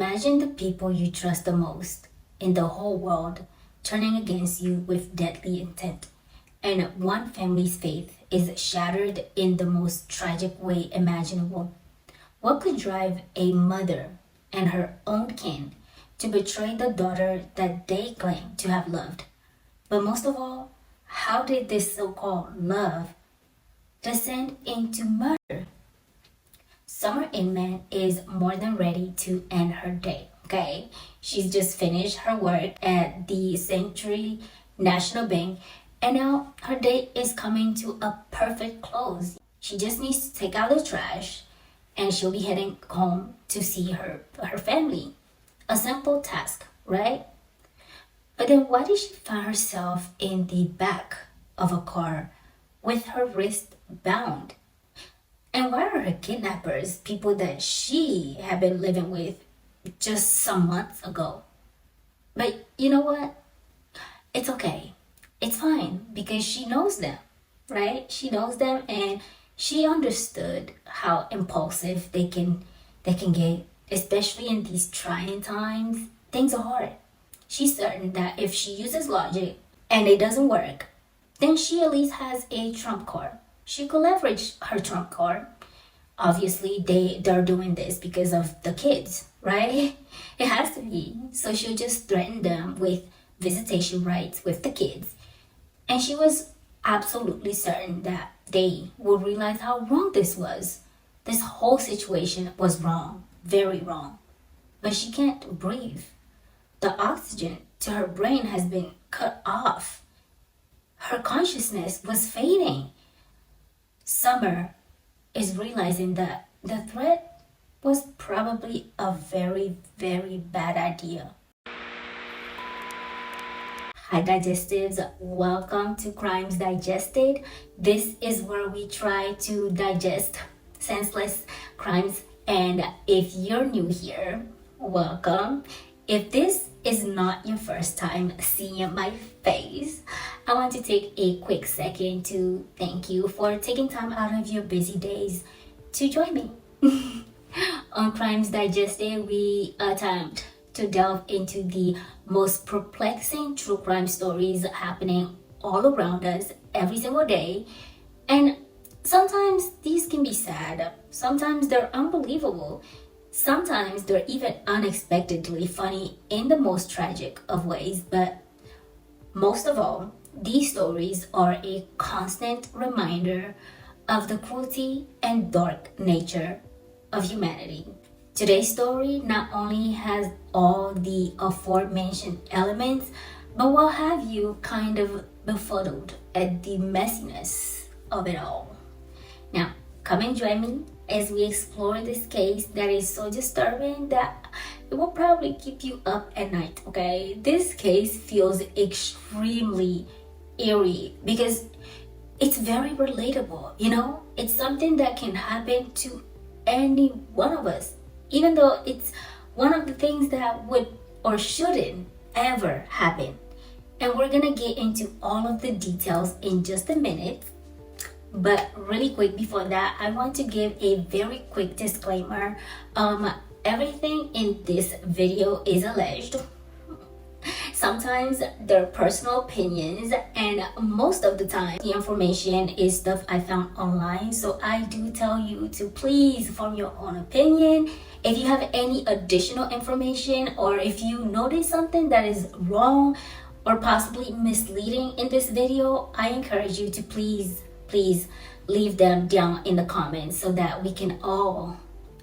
Imagine the people you trust the most in the whole world turning against you with deadly intent, and one family's faith is shattered in the most tragic way imaginable. What could drive a mother and her own kin to betray the daughter that they claim to have loved? But most of all, how did this so-called love descend into murder? Summer Inman is more than ready to end her day, okay? She's just finished her work at the Century National Bank, and now her day is coming to a perfect close. She just needs to take out the trash and she'll be heading home to see her family. A simple task, right? But then why did she find herself in the back of a car with her wrist bound? And why are her kidnappers people that she had been living with just some months ago? But you know what? It's okay. It's fine because she knows them, right? She knows them and she understood how impulsive they can get, especially in these trying times. Things are hard. She's certain that if she uses logic and it doesn't work, then she at least has a trump card. She could leverage her trump card. Obviously, they're doing this because of the kids, right? It has to be. So she'll just threaten them with visitation rights with the kids. And she was absolutely certain that they would realize how wrong this was. This whole situation was wrong, very wrong. But she can't breathe. The oxygen to her brain has been cut off. Her consciousness was fading. Summer is realizing that the threat was probably a very, very bad idea. Hi Digestives, welcome to Crimes Digested. This is where we try to digest senseless crimes, and if you're new here, welcome. If this is not your first time seeing my face, I want to take a quick second to thank you for taking time out of your busy days to join me. On Crimes Digested, we attempt to delve into the most perplexing true crime stories happening all around us every single day. And sometimes these can be sad, sometimes they're unbelievable, sometimes they're even unexpectedly funny in the most tragic of ways. But most of all, these stories are a constant reminder of the cruelty and dark nature of humanity. Today's story not only has all the aforementioned elements, but will have you kind of befuddled at the messiness of it all. Now, come and join me as we explore this case that is so disturbing that it will probably keep you up at night, okay? This case feels extremely eerie because it's very relatable, you know? It's something that can happen to any one of us, even though it's one of the things that would or shouldn't ever happen. And we're gonna get into all of the details in just a minute. But really quick before that, I want to give a very quick disclaimer. Everything in this video is alleged. Sometimes they're personal opinions, and most of the time the information is stuff I found online. So I do tell you to please form your own opinion. If you have any additional information, or if you notice something that is wrong or possibly misleading in this video, I encourage you to please leave them down in the comments so that we can all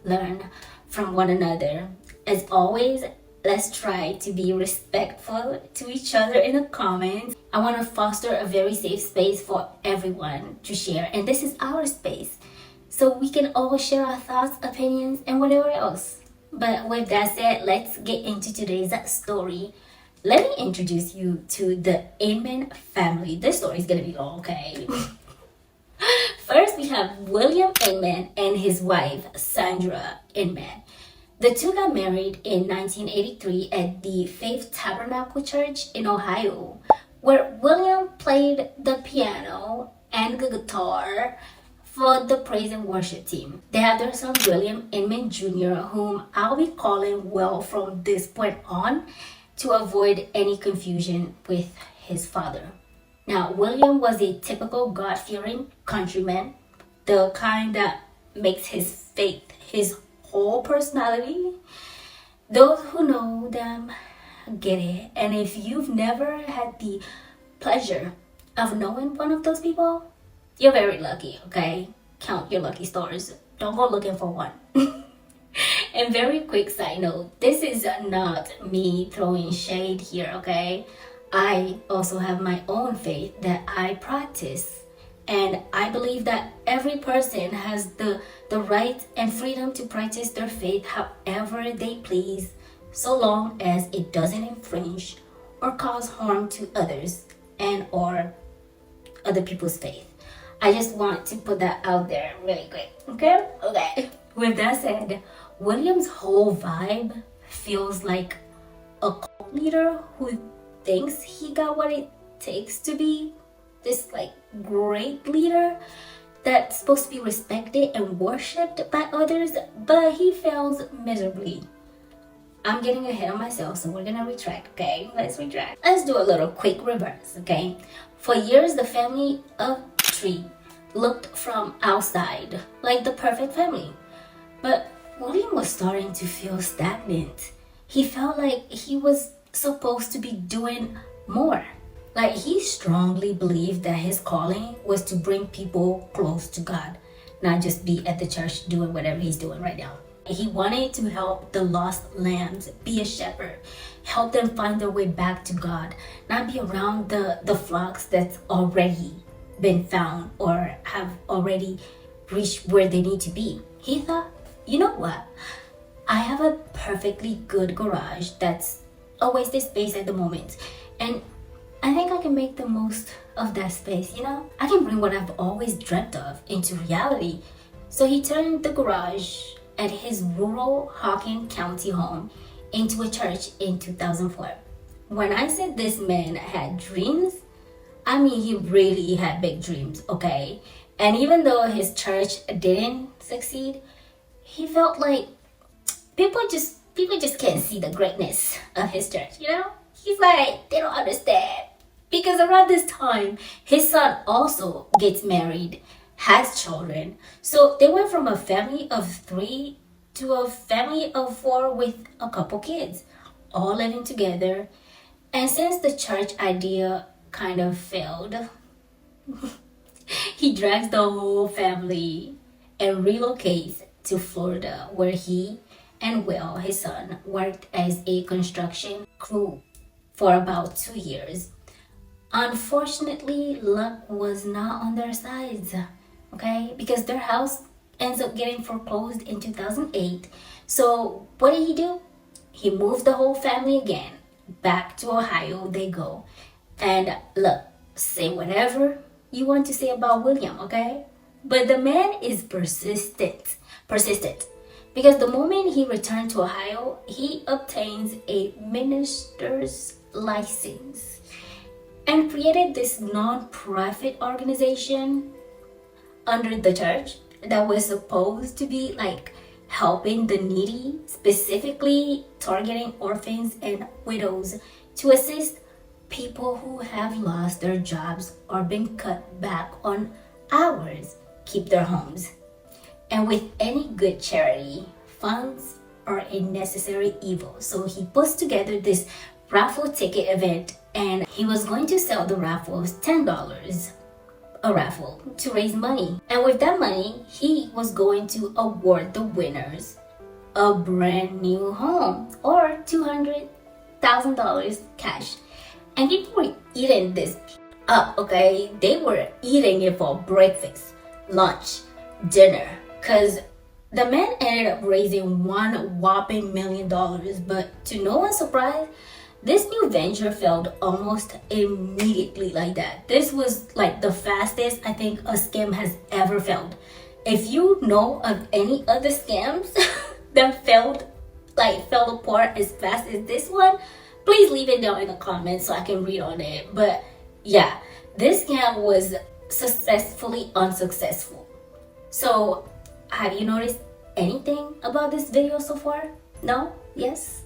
learn from one another. As always, let's try to be respectful to each other in the comments. I want to foster a very safe space for everyone to share, and this is our space, so we can all share our thoughts, opinions, and whatever else. But with that said, let's get into today's story. Let me introduce you to the Inman family. This story is gonna be long, okay? First, we have William Inman and his wife, Sandra Inman. The two got married in 1983 at the Faith Tabernacle Church in Ohio, where William played the piano and the guitar for the praise and worship team. They have their son William Inman Jr., whom I'll be calling Will from this point on to avoid any confusion with his father. Now, William was a typical God-fearing countryman, the kind that makes his faith his whole personality. Those who know them get it. And if you've never had the pleasure of knowing one of those people, you're very lucky, okay? Count your lucky stars. Don't go looking for one. And very quick side note, this is not me throwing shade here, okay? I also have my own faith that I practice. And I believe that every person has the right and freedom to practice their faith however they please, so long as it doesn't infringe or cause harm to others and or other people's faith. I just want to put that out there really quick, okay? Okay. With that said, William's whole vibe feels like a cult leader who thinks he got what it takes to be this like great leader that's supposed to be respected and worshipped by others, but he fails miserably. I'm getting ahead of myself, so we're gonna retract, okay? Let's retract. Let's do a little quick reverse, okay? For years, the family of Tree looked from outside like the perfect family, but William was starting to feel stagnant. He felt like he was supposed to be doing more. Like, he strongly believed that his calling was to bring people close to God, not just be at the church doing whatever he's doing right now. He wanted to help the lost lambs, be a shepherd, help them find their way back to God, not be around the flocks that's already been found or have already reached where they need to be. He thought, you know what? I have a perfectly good garage that's a wasted space at the moment, and I think I can make the most of that space, you know? I can bring what I've always dreamt of into reality. So he turned the garage at his rural Hawken County home into a church in 2004. When I said this man had dreams, I mean he really had big dreams, okay? And even though his church didn't succeed, he felt like people just can't see the greatness of his church, you know? He's like, they don't understand. Because around this time, his son also gets married, has children. So they went from a family of 3 to a family of 4 with a couple kids, all living together. And since the church idea kind of failed, he drags the whole family and relocates to Florida, where he and Will, his son, worked as a construction crew for about 2 years. Unfortunately, luck was not on their sides, okay? Because their house ends up getting foreclosed in 2008. So what did he do? He moved the whole family again. Back to Ohio they go. And look, say whatever you want to say about William, okay? But the man is persistent. Because the moment he returned to Ohio, he obtains a minister's license and created this non-profit organization under the church that was supposed to be like helping the needy, specifically targeting orphans and widows, to assist people who have lost their jobs or been cut back on hours keep their homes. And with any good charity, funds are a necessary evil. So he puts together this raffle ticket event, and he was going to sell the raffles $10 a raffle to raise money. And with that money, he was going to award the winners a brand new home or $200,000 cash. And people were eating this up, okay? They were eating it for breakfast, lunch, dinner, because the man ended up raising one whopping $1 million. But to no one's surprise, this new venture failed almost immediately like that. This was like the fastest I think a scam has ever failed. If you know of any other scams that fell apart as fast as this one, please leave it down in the comments so I can read on it. But yeah, this scam was successfully unsuccessful. So, have you noticed anything about this video so far? No? Yes?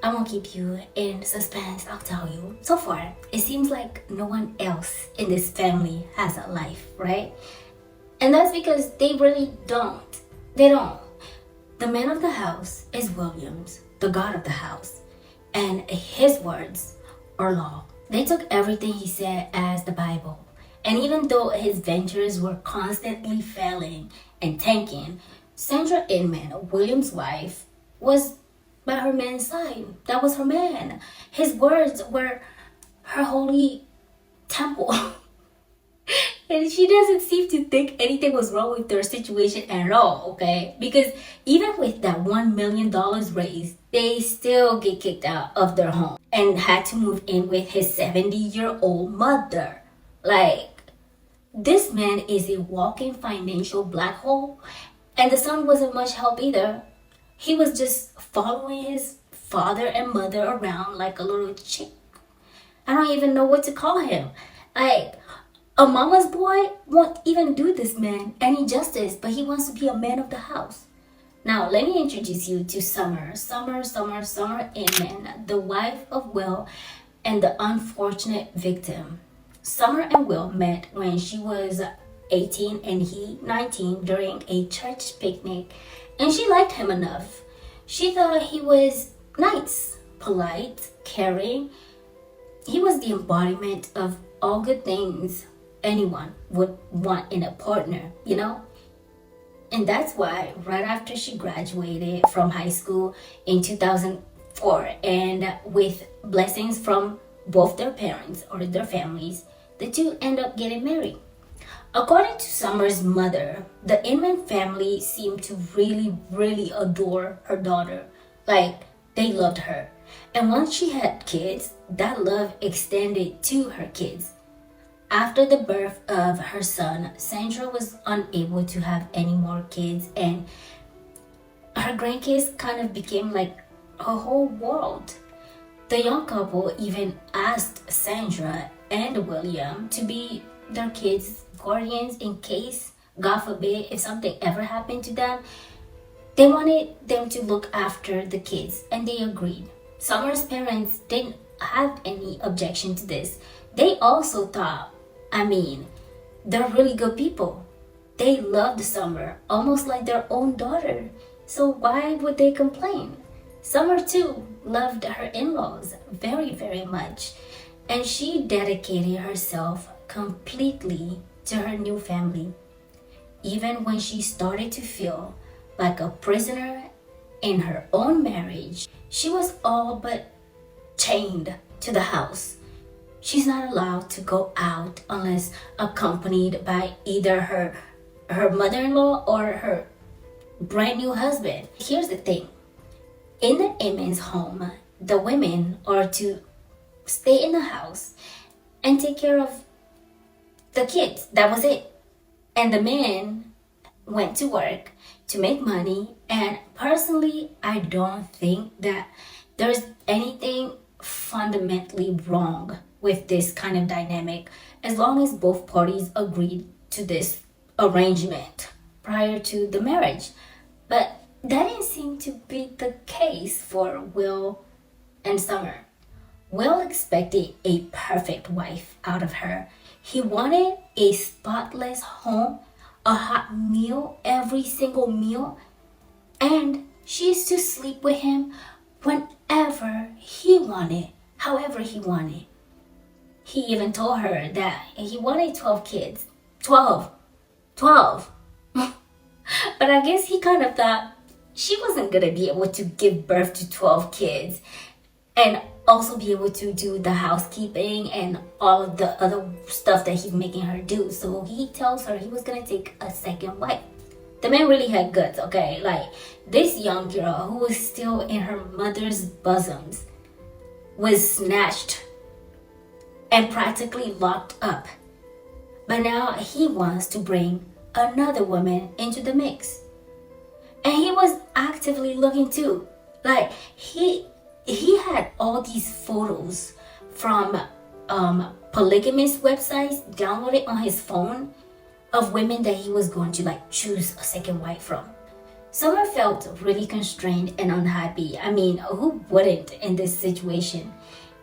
I won't keep you in suspense, I'll tell you. So far, it seems like no one else in this family has a life, right? And that's because they really don't. They don't. The man of the house is Williams, the god of the house, and his words are law. They took everything he said as the Bible. And even though his ventures were constantly failing and tanking, Sandra Inman, William's wife, was by her man's side. That was her man. His words were her holy temple. And she doesn't seem to think anything was wrong with their situation at all, okay? Because even with that $1 million raise, they still get kicked out of their home and had to move in with his 70-year-old mother. Like, this man is a walking financial black hole, and the son wasn't much help either. He was just following his father and mother around like a little chick. I don't even know what to call him. Like, a mama's boy won't even do this man any justice, but he wants to be a man of the house. Now, let me introduce you to Summer Inman, the wife of Will and the unfortunate victim. Summer and Will met when she was 18 and he 19 during a church picnic, and she liked him enough. She thought he was nice, polite, caring. He was the embodiment of all good things anyone would want in a partner, you know? And that's why right after she graduated from high school in 2004, and with blessings from both their parents or their families, the two end up getting married. According to Summer's mother, the Inman family seemed to really adore her daughter. Like, they loved her. And once she had kids, that love extended to her kids. After the birth of her son, Sandra was unable to have any more kids, and her grandkids kind of became like her whole world. The young couple even asked Sandra and William to be their kids' guardians in case, God forbid, if something ever happened to them. They wanted them to look after the kids, and they agreed. Summer's parents didn't have any objection to this. They also thought, they're really good people. They loved Summer almost like their own daughter. So why would they complain? Summer too loved her in-laws very much, and she dedicated herself completely to her new family. Even when she started to feel like a prisoner in her own marriage, she was all but chained to the house. She's not allowed to go out unless accompanied by either her mother-in-law or her brand new husband. Here's the thing. In the Inman's home, the women are to stay in the house and take care of the kids. That was it. And the men went to work to make money. And personally, I don't think that there's anything fundamentally wrong with this kind of dynamic, as long as both parties agreed to this arrangement prior to the marriage. But that didn't seem to be the case for Will and Summer. Will expected a perfect wife out of her. He wanted a spotless home, a hot meal every single meal, and she used to sleep with him whenever he wanted, however he wanted. He even told her that he wanted 12 kids. 12. But I guess he kind of thought she wasn't going to be able to give birth to 12 kids and also be able to do the housekeeping and all of the other stuff that he's making her do. So he tells her he was going to take a second wife. The man really had guts, okay? Like, this young girl who was still in her mother's bosoms was snatched and practically locked up. But now he wants to bring another woman into the mix. And he was actively looking too. Like, he had all these photos from polygamous websites downloaded on his phone of women that he was going to like choose a second wife from. Summer felt really constrained and unhappy. I mean, who wouldn't in this situation?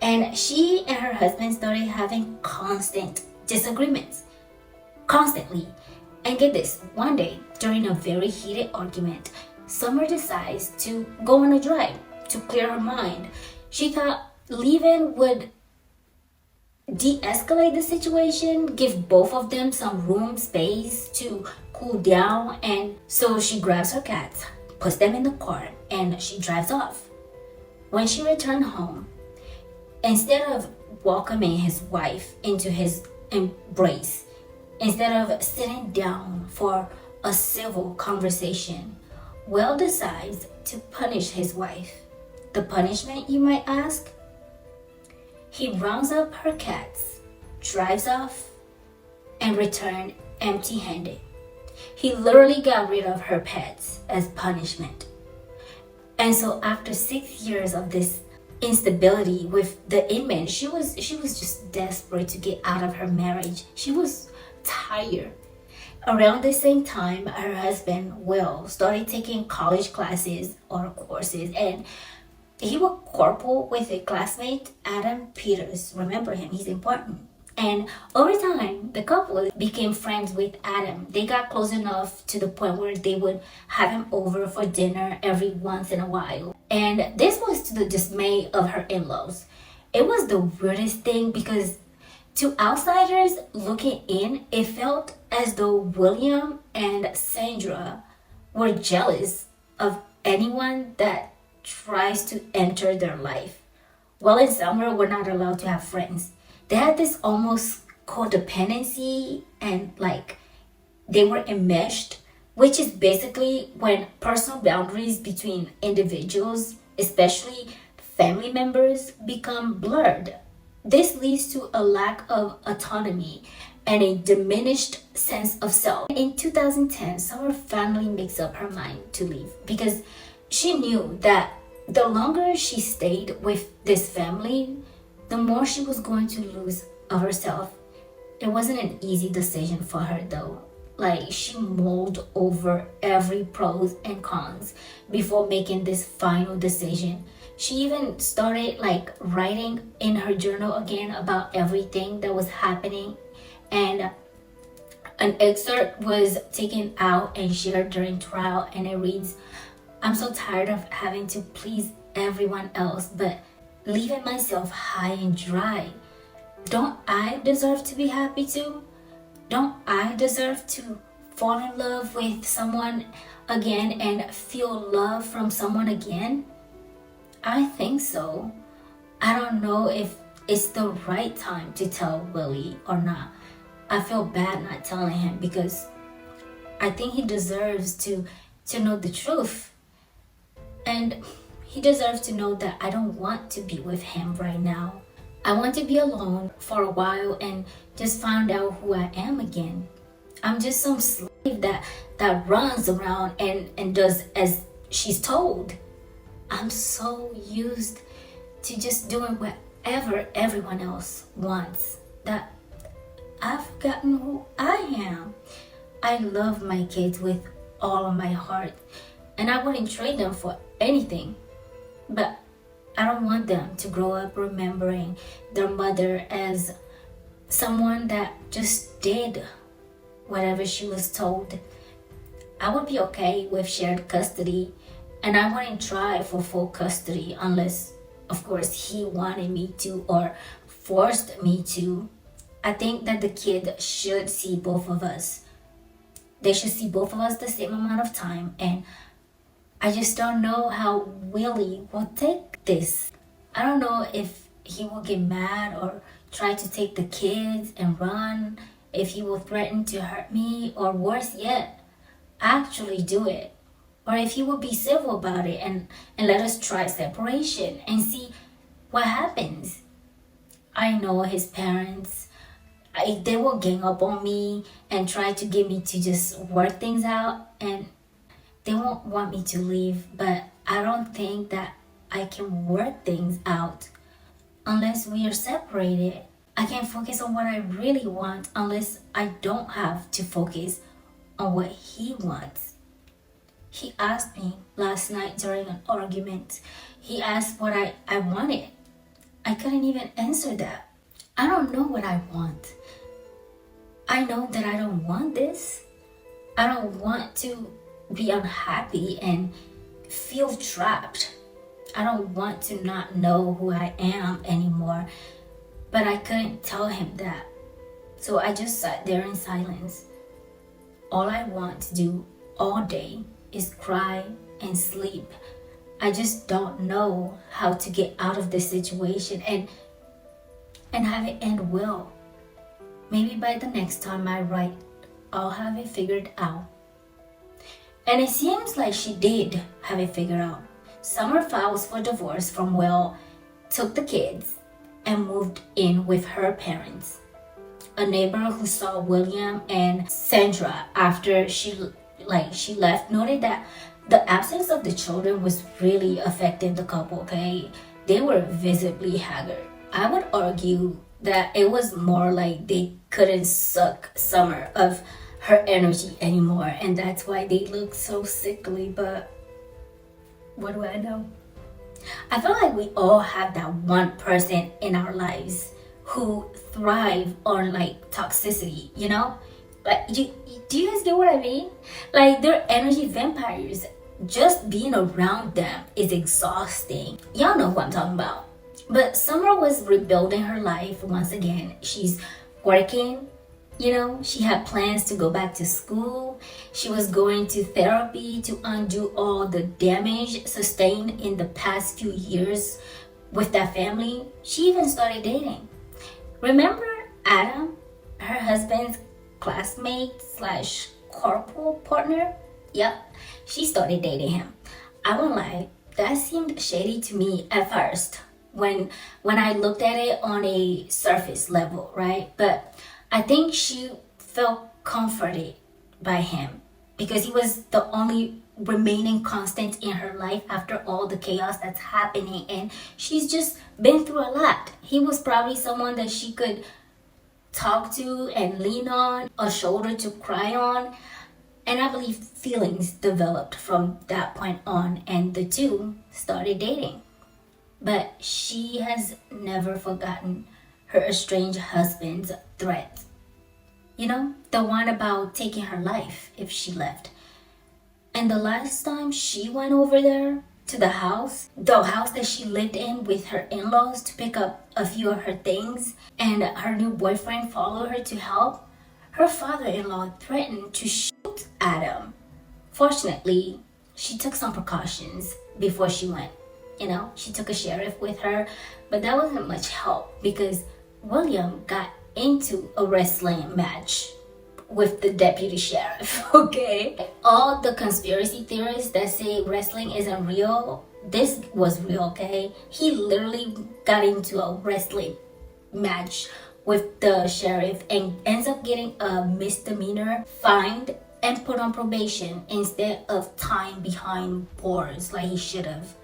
And she and her husband started having constant disagreements. Constantly. And get this, one day, during a very heated argument, Summer decides to go on a drive to clear her mind. She thought leaving would de-escalate the situation, give both of them some room space to cool down, and so she grabs her cats, puts them in the car, and she drives off. When she returned home, instead of welcoming his wife into his embrace, instead of sitting down for a civil conversation, Will decides to punish his wife. The punishment, you might ask? He rounds up her cats, drives off, and returned empty-handed. He literally got rid of her pets as punishment. And so after 6 years of this instability with the Inman, she was just desperate to get out of her marriage. She was tired. Around the same time, her husband Will started taking college classes or courses, and he was corporal with a classmate, Adam Peters. Remember him, he's important. And over time, the couple became friends with Adam. They got close enough to the point where they would have him over for dinner every once in a while. And this was to the dismay of her in-laws. It was the weirdest thing because to outsiders looking in, it felt as though William and Sandra were jealous of anyone that tries to enter their life. Will and Summer were not allowed to have friends. They had this almost codependency and like they were enmeshed, which is basically when personal boundaries between individuals, especially family members, become blurred. This leads to a lack of autonomy and a diminished sense of self. In 2010, Summer finally makes up her mind to leave because she knew that the longer she stayed with this family, the more she was going to lose of herself. It wasn't an easy decision for her though. Like she mulled over every pros and cons before making this final decision. She even started like writing in her journal again about everything that was happening, and an excerpt was taken out and shared during trial, and it reads, "I'm so tired of having to please everyone else, but leaving myself high and dry. Don't I deserve to be happy too? Don't I deserve to fall in love with someone again and feel love from someone again? I think so. I don't know if it's the right time to tell Willie or not. I feel bad not telling him because I think he deserves to know the truth. And he deserves to know that I don't want to be with him right now. I want to be alone for a while and just find out who I am again. I'm just some slave that runs around and does as she's told. I'm so used to just doing whatever everyone else wants that I've forgotten who I am. I love my kids with all of my heart, and I wouldn't trade them for anything. But I don't want them to grow up remembering their mother as someone that just did whatever she was told. I would be okay with shared custody, and I wouldn't try for full custody unless, of course, he wanted me to or forced me to. I think that the kid should see both of us. They should see both of us the same amount of time, and I just don't know how Willie will take this. I don't know if he will get mad or try to take the kids and run, if he will threaten to hurt me, or worse yet, actually do it. Or if he will be civil about it and let us try separation and see what happens. I know his parents, they will gang up on me and try to get me to just work things out, and they won't want me to leave, but I don't think that I can work things out unless we are separated. I can't focus on what I really want unless I don't have to focus on what he wants. He asked me last night during an argument. He asked what I wanted. I couldn't even answer that. I don't know what I want. I know that I don't want this. I don't want to be unhappy and feel trapped. I don't want to not know who I am anymore. But I couldn't tell him that. So I just sat there in silence. All I want to do all day is cry and sleep. I just don't know how to get out of this situation and have it end well. Maybe by the next time I write, I'll have it figured out. And it seems like she did have it figured out. Summer files for divorce from Will, took the kids, and moved in with her parents. A neighbor who saw William and Sandra after she left noted that the absence of the children was really affecting the couple, okay? They were visibly haggard. I would argue that it was more like they couldn't suck Summer of her energy anymore, and that's why they look so sickly, but what do I know? I feel like we all have that one person in our lives who thrive on like toxicity, you know? Like, do you guys get what I mean? Like, they're energy vampires. Just being around them is exhausting. Y'all know who I'm talking about. But Summer was rebuilding her life once again. She's working, you know, she had plans to go back to school. She was going to therapy to undo all the damage sustained in the past few years with that family. She even started dating. Remember Adam, her husband's classmate slash carpool partner? Yep, she started dating him. I won't lie, that seemed shady to me at first when I looked at it on a surface level, right? But I think she felt comforted by him because he was the only remaining constant in her life after all the chaos that's happening, and she's just been through a lot. He was probably someone that she could talk to and lean on, a shoulder to cry on, and I believe feelings developed from that point on, and the two started dating. But she has never forgotten her estranged husband's threat. You know, the one about taking her life if she left. And the last time she went over there to the house that she lived in with her in-laws to pick up a few of her things, and her new boyfriend followed her to help, her father-in-law threatened to shoot Adam. Fortunately, she took some precautions before she went. You know, she took a sheriff with her, but that wasn't much help because William got into a wrestling match with the deputy sheriff, okay? All the conspiracy theorists that say wrestling isn't real, this was real, okay? He literally got into a wrestling match with the sheriff and ends up getting a misdemeanor, fined, and put on probation instead of time behind bars like he should have.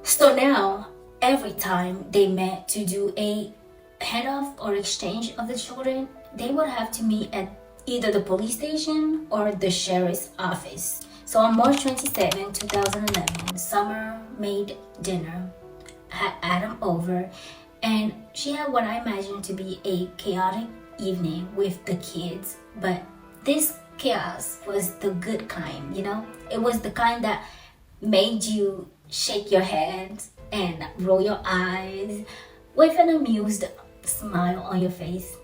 So now, every time they met to do a handoff or exchange of the children, they would have to meet at either the police station or the sheriff's office. So on March 27, 2011, Summer made dinner, had Adam over, and she had what I imagine to be a chaotic evening with the kids. But this chaos was the good kind, you know? It was the kind that made you shake your head and roll your eyes with an amused smile on your face.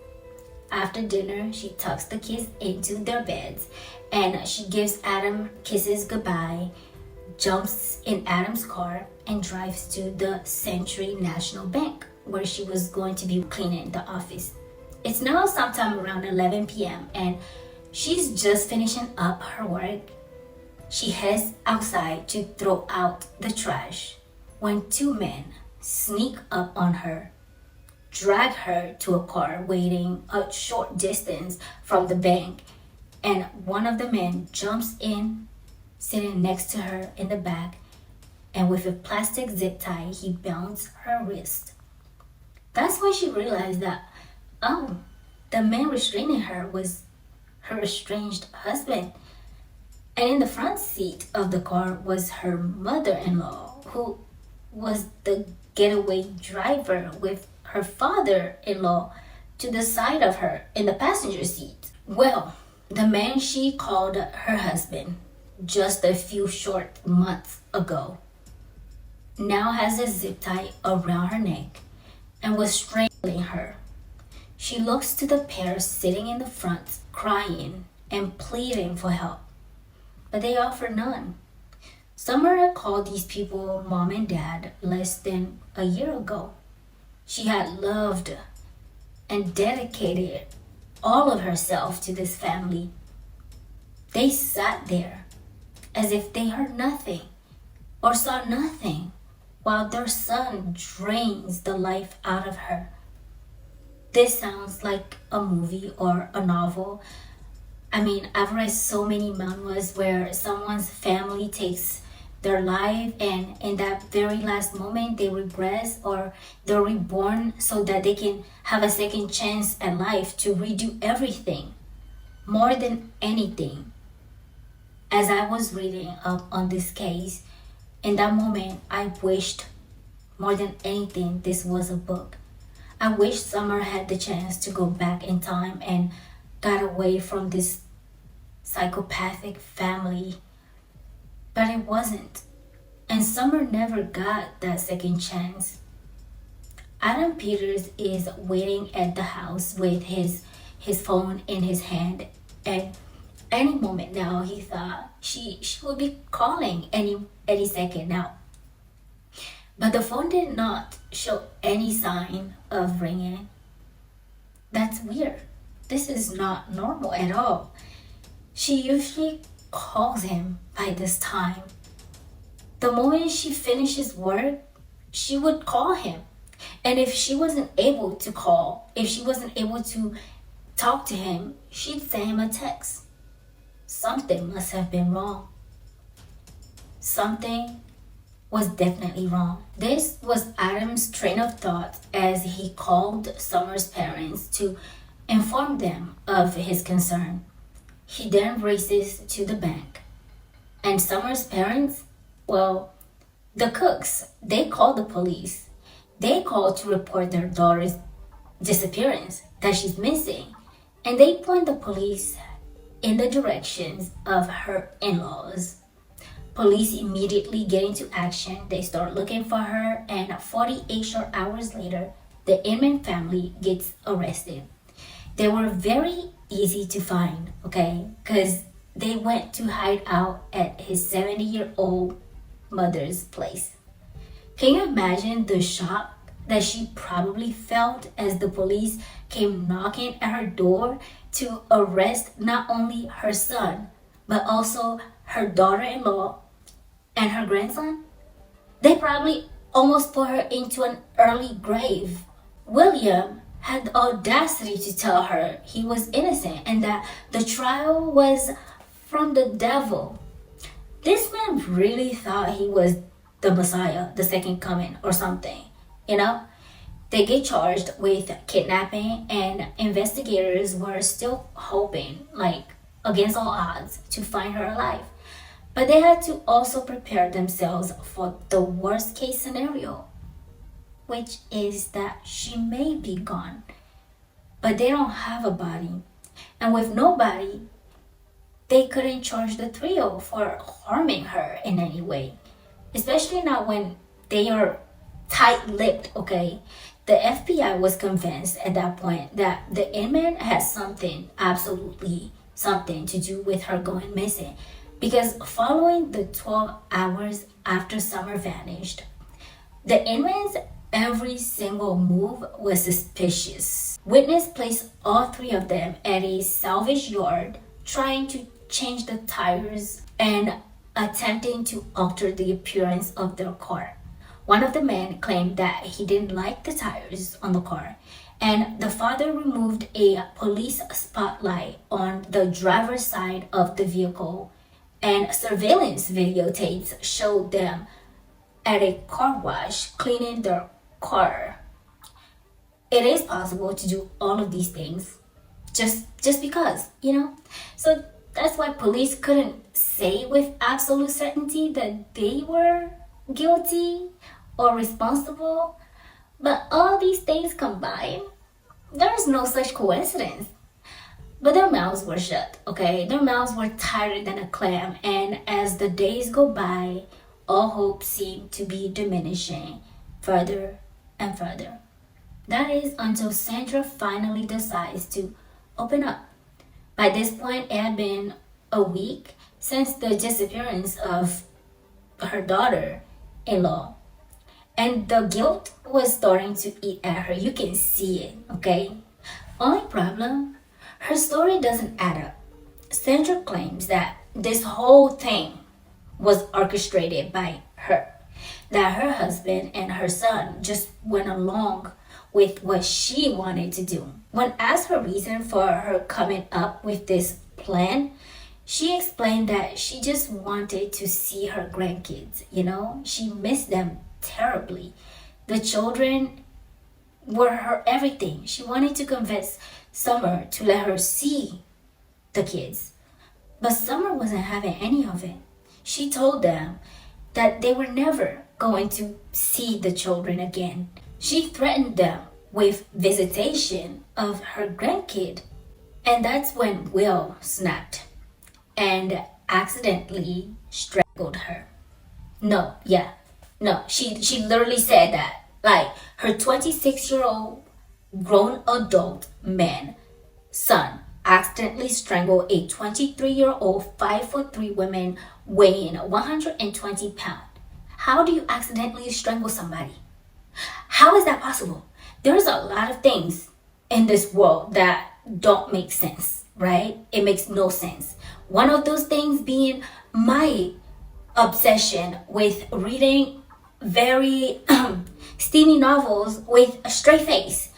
After dinner, she tucks the kids into their beds and she gives Adam kisses goodbye, jumps in Adam's car, and drives to the Century National Bank where she was going to be cleaning the office. It's now sometime around 11 p.m. and she's just finishing up her work. She heads outside to throw out the trash when two men sneak up on her, drag her to a car waiting a short distance from the bank, and one of the men jumps in, sitting next to her in the back, and with a plastic zip tie, he bounds her wrist. That's when she realized that, oh, the man restraining her was her estranged husband. And in the front seat of the car was her mother-in-law, who was the getaway driver with her father-in-law to the side of her in the passenger seat. Well, the man she called her husband just a few short months ago now has a zip tie around her neck and was strangling her. She looks to the pair sitting in the front, crying and pleading for help, but they offer none. Summer had called these people mom and dad less than a year ago. She had loved and dedicated all of herself to this family. They sat there as if they heard nothing or saw nothing while their son drains the life out of her. This sounds like a movie or a novel. I mean, I've read so many manhwas where someone's family takes their life and in that very last moment they regress or they're reborn so that they can have a second chance at life to redo everything. More than anything, as I was reading up on this case, in that moment I wished more than anything this was a book. I wish Summer had the chance to go back in time and got away from this psychopathic family, but it wasn't. And Summer never got that second chance. Adam Peters is waiting at the house with his phone in his hand, and any moment now he thought she would be calling any second now. But the phone did not show any sign of ringing. That's weird. This is not normal at all. She usually calls him by this time. The moment she finishes work, she would call him. And if she wasn't able to call, if she wasn't able to talk to him, she'd send him a text. Something must have been wrong. Something was definitely wrong. This was Adam's train of thought as he called Summer's parents to inform them of his concern. He then races to the bank. And Summer's parents, well, the cooks, they called the police. They called to report their daughter's disappearance, that she's missing. And they point the police in the directions of her in-laws. Police immediately get into action. They start looking for her, and 48 short hours later, the Inman family gets arrested. They were very easy to find, okay? Because they went to hide out at his 70-year-old mother's place. Can you imagine the shock that she probably felt as the police came knocking at her door to arrest not only her son, but also her daughter-in-law and her grandson? They probably almost put her into an early grave. William had the audacity to tell her he was innocent and that the trial was from the devil. This man really thought he was the Messiah, the second coming or something, you know? They get charged with kidnapping, and investigators were still hoping, like against all odds, to find her alive. But they had to also prepare themselves for the worst case scenario, which is that she may be gone, but they don't have a body. And with no body, they couldn't charge the trio for harming her in any way, especially not when they are tight-lipped, okay? The FBI was convinced at that point that the Inman had absolutely something to do with her going missing, because following the 12 hours after Summer vanished, the Inman's every single move was suspicious. Witness placed all three of them at a salvage yard trying to change the tires and attempting to alter the appearance of their car. One of the men claimed that he didn't like the tires on the car, and the father removed a police spotlight on the driver's side of the vehicle, and surveillance videotapes showed them at a car wash cleaning their car. it is possible to do all of these things just because, So that's why police couldn't say with absolute certainty that they were guilty or responsible. But all these things combined, there is no such coincidence. But their mouths were shut, okay? Their mouths were tighter than a clam, and as the days go by, all hope seemed to be diminishing further and further. That is until Sandra finally decides to open up. By this point, it had been a week since the disappearance of her daughter-in-law, and the guilt was starting to eat at her. You can see it, okay? Only problem, her story doesn't add up. Sandra claims that this whole thing was orchestrated by her, that her husband and her son just went along with what she wanted to do. When asked her reason for her coming up with this plan, she explained that she just wanted to see her grandkids, She missed them terribly. The children were her everything. She wanted to convince Summer to let her see the kids. But Summer wasn't having any of it. She told them that they were never going to see the children again. She threatened them with visitation of her grandkid. And that's when Will snapped and accidentally strangled her. No, she literally said that. Like, her 26-year-old grown adult man son accidentally strangled a 23-year-old 5'3" woman weighing 120 pounds. How do you accidentally strangle somebody? How is that possible? There's a lot of things in this world that don't make sense, right? It makes no sense. One of those things being my obsession with reading very steamy novels with a straight face,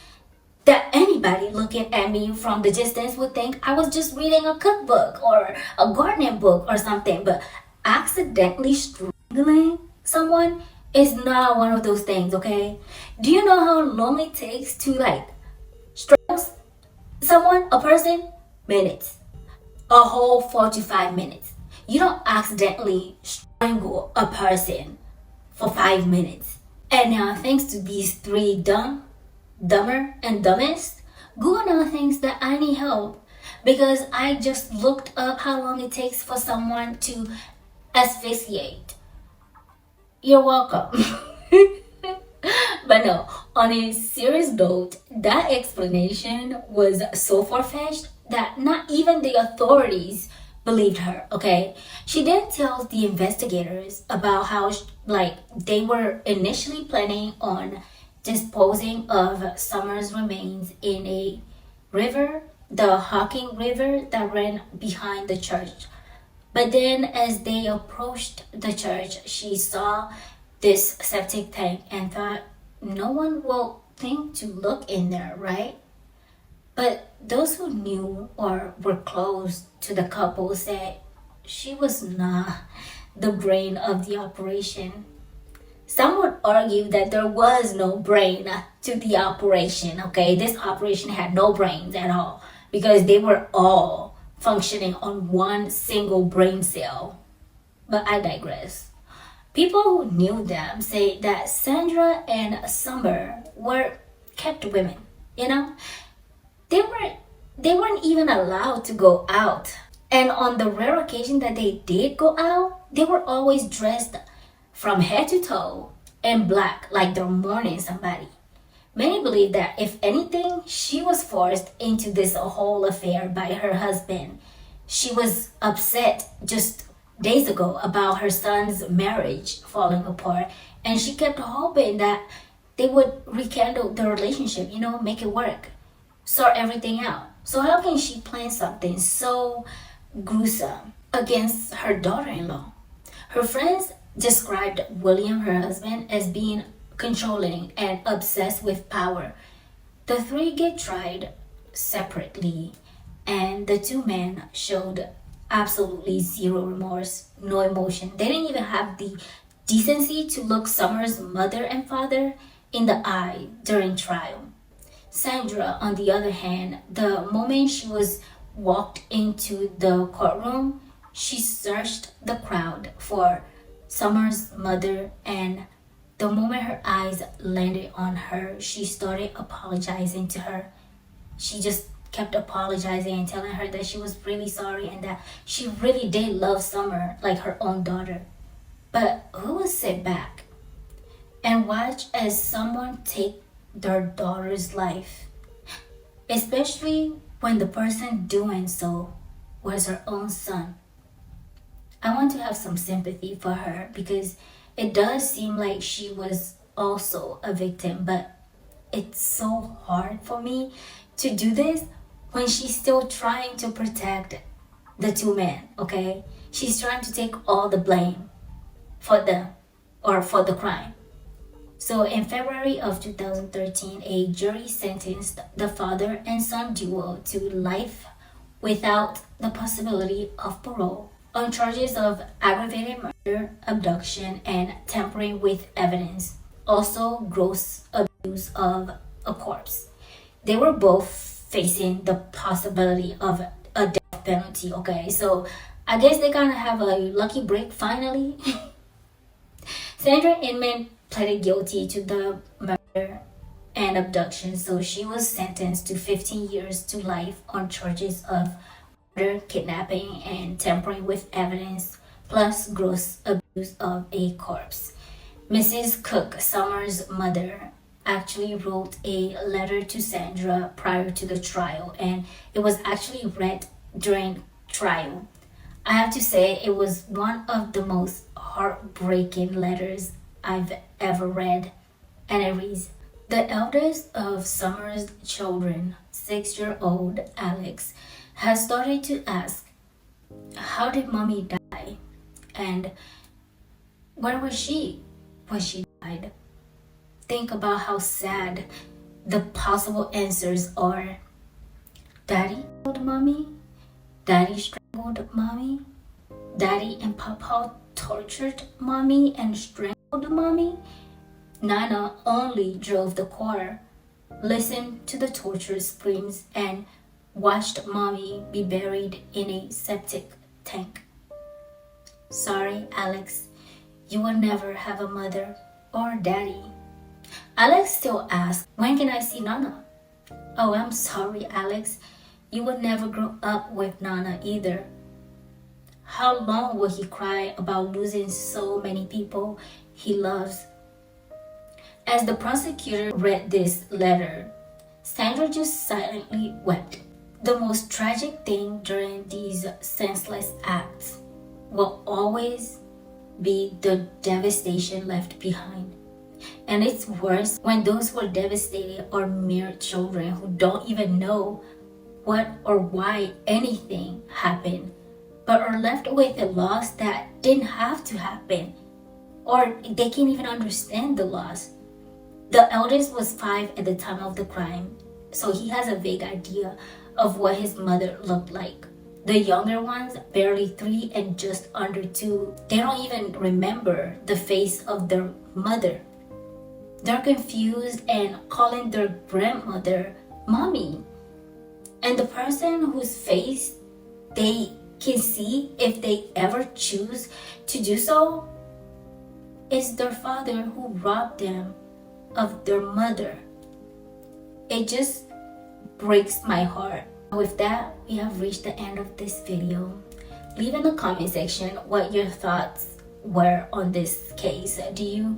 that anybody looking at me from the distance would think I was just reading a cookbook or a gardening book or something. But accidentally strangling someone is not one of those things, okay? Do you know how long it takes to strangle someone, a person? Minutes. A whole 45 minutes. You don't accidentally strangle a person for 5 minutes. And now, thanks to these three dumber and dumbest, Google now thinks that I need help because I just looked up how long it takes for someone to asphyxiate. You're welcome. But no, on a serious note, that explanation was so far-fetched that not even the authorities believed her, okay? She then tells the investigators about how, they were initially planning on disposing of Summer's remains in a river, the Hawking River that ran behind the church. But then as they approached the church, she saw this septic tank and thought, no one will think to look in there, right? But those who knew or were close to the couple said she was not the brain of the operation. Some would argue that there was no brain to the operation, okay? This operation had no brains at all because they were all functioning on one single brain cell. But I digress. People who knew them say that Sandra and Summer were kept women, They weren't even allowed to go out. And on the rare occasion that they did go out, they were always dressed from head to toe in black, like they're mourning somebody. Many believe that if anything, she was forced into this whole affair by her husband. She was upset just days ago about her son's marriage falling apart, and she kept hoping that they would rekindle the relationship, make it work, sort everything out. So how can she plan something so gruesome against her daughter-in-law? Her friends described William, her husband, as being controlling and obsessed with power. The three get tried separately, and the two men showed absolutely zero remorse, no emotion. They didn't even have the decency to look Summer's mother and father in the eye during trial. Sandra, on the other hand, the moment she was walked into the courtroom, she searched the crowd for Summer's mother, and the moment her eyes landed on her, she started apologizing to her. She just kept apologizing and telling her that she was really sorry and that she really did love Summer like her own daughter. But who would sit back and watch as someone take their daughter's life, especially when the person doing so was her own son? I want to have some sympathy for her because it does seem like she was also a victim, but it's so hard for me to do this when she's still trying to protect the two men, okay? She's trying to take all the blame for them or for the crime. So in February of 2013, a jury sentenced the father and son duo to life without the possibility of parole on charges of aggravated murder, abduction, and tampering with evidence. Also, gross abuse of a corpse. They were both facing the possibility of a death penalty, okay? So I guess they kind of have a lucky break finally. Sandra Inman pleaded guilty to the murder and abduction, so she was sentenced to 15 years to life on charges of murder, kidnapping, and tampering with evidence, plus gross abuse of a corpse. Mrs. Cook, Summer's mother, actually wrote a letter to Sandra prior to the trial, and it was actually read during trial. I have to say it was one of the most heartbreaking letters I've ever read, and it reads, "The eldest of Summer's children, 6-year-old Alex, has started to ask, how did mommy die? And where was she when she died? Think about how sad the possible answers are. Daddy killed mommy? Daddy strangled mommy? Daddy and Papa tortured mommy and strangled mommy? Nana only drove the car, listened to the torture screams, and watched mommy be buried in a septic tank. Sorry, Alex, you will never have a mother or daddy." Alex still asks, "When can I see Nana?" "Oh, I'm sorry, Alex. You will never grow up with Nana either." How long will he cry about losing so many people he loves? As the prosecutor read this letter, Sandra just silently wept. The most tragic thing during these senseless acts will always be the devastation left behind. And it's worse when those who are devastated are mere children who don't even know what or why anything happened, but are left with a loss that didn't have to happen, or they can't even understand the loss. The eldest was 5 at the time of the crime, so he has a vague idea of what his mother looked like. The younger ones, barely 3 and just under 2, they don't even remember the face of their mother. They're confused and calling their grandmother mommy. And the person whose face they can see if they ever choose to do so is their father who robbed them of their mother. It just breaks my heart. With that, we have reached the end of this video. Leave in the comment section what your thoughts were on this case. Do you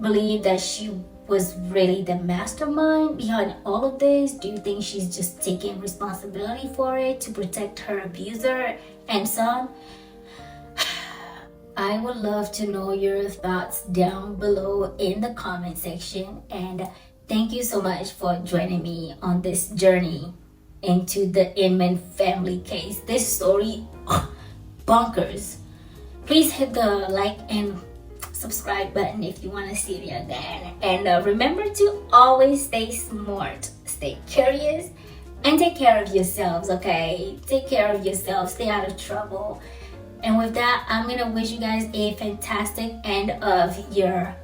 believe that she was really the mastermind behind all of this? Do you think she's just taking responsibility for it to protect her abuser and son? I would love to know your thoughts down below in the comment section, and thank you so much for joining me on this journey into the Inman family case. This story, bonkers. Please hit the like and subscribe button if you want to see me again. And remember to always stay smart, stay curious, and take care of yourselves, okay? Take care of yourself, stay out of trouble. And with that, I'm gonna wish you guys a fantastic end of your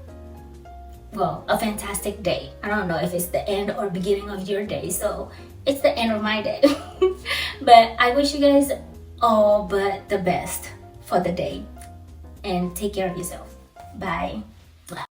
well, a fantastic day. I don't know if it's the end or beginning of your day, so it's the end of my day. But I wish you guys all but the best for the day, and take care of yourself. Bye.